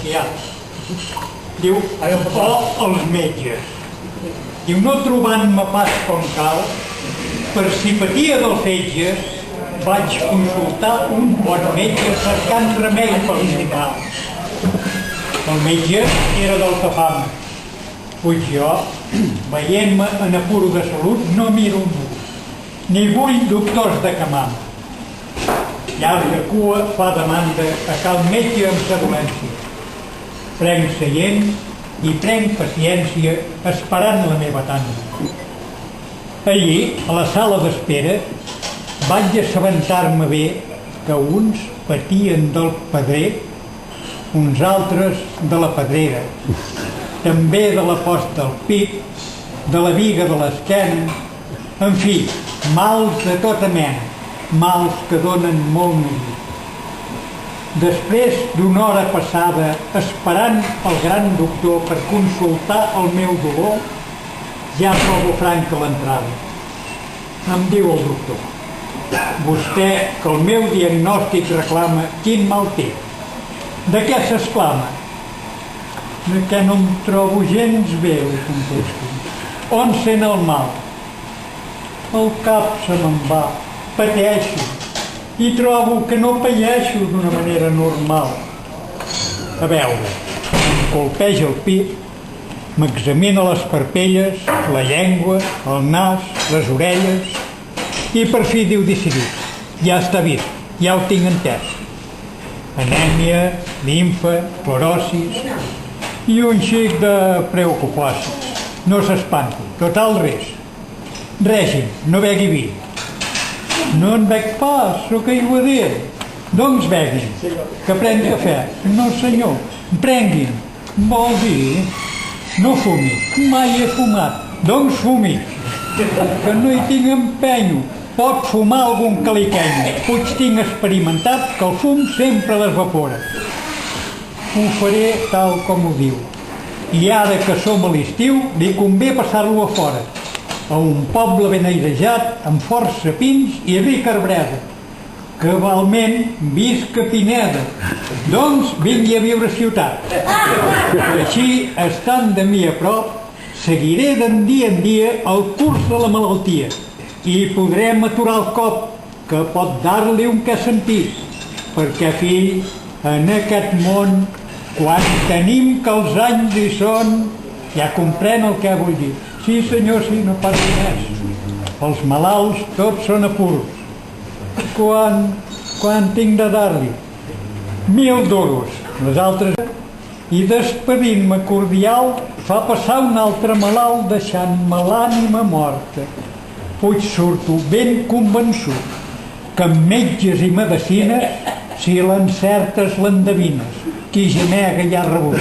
que hi ha. Diu, els metges. Diu, no trobant-me pas com cal, per simpatia del fetge, vaig consultar un bon metge cercant remei pel mal. El metge era d'Altafama. Puig jo, veient-me en apuro de salut, no miro un dur, ni vull doctors de camam. Llarga cua fa demanda a cal metge amb sa dolència. Prenc seient i prenc paciència esperant la meva tanda. Allí, a la sala d'espera, vaig assabentar-me bé que uns patien del pedrer, uns altres de la pedrera, també de la posta al pit, de la viga de l'esquena, en fi, mals de tota mena, mals que donen molt neguit. Després d'una hora passada esperant el gran doctor per consultar el meu dolor, ja trobo franca l'entrada. Em diu el doctor: vostè, que el meu diagnòstic reclama, quin mal té? De què s'exclama? De què no em trobo gens bé, li contesto. On sent el mal? El cap se me'n va, pateixo, i trobo que no paeixo d'una manera normal. A veure, em colpeja el pit, m'examina les parpelles, la llengua, el nas, les orelles, i per fi diu decidit: ja està vist, ja ho tinc entès. Anèmia, limfa, clorosis i un xic de preocupacions. No s'espanti, total res. Règim, no begui vi. No en bec pas, sóc aiguader. Doncs beguin, que prenc cafè. No senyor, prenguin. Vol dir, no fumi, mai he fumat. Doncs fumi, que no hi tinc empenyo. Pot fumar algun caliqueny. Puig tinc experimentat que el fum sempre desvapora. Ho faré tal com ho diu. I ara que som a l'estiu, li convé passar-lo a fora, a un poble ben airejat, amb força pins i rica arbreda. Cabalment visca Pineda. Doncs vingui a viure a ciutat. Així, estant de mi a prop, seguiré d'en dia el curs de la malaltia i podrem aturar el cop, que pot dar-li un què sentit, perquè, fill, en aquest món, quan tenim que els anys hi són, ja comprèn el que vull dir. Sí, senyor, sí, no parli més. Els malalts tots són apuros. Quan tinc de dar-li? 1.000 duros. Les altres... I despedint-me cordial, fa passar un altre malalt deixant-me l'ànima morta. Puig surto ben convençut que amb metges i medecines, si l'encertes l'endevines, qui gemega ja rebut.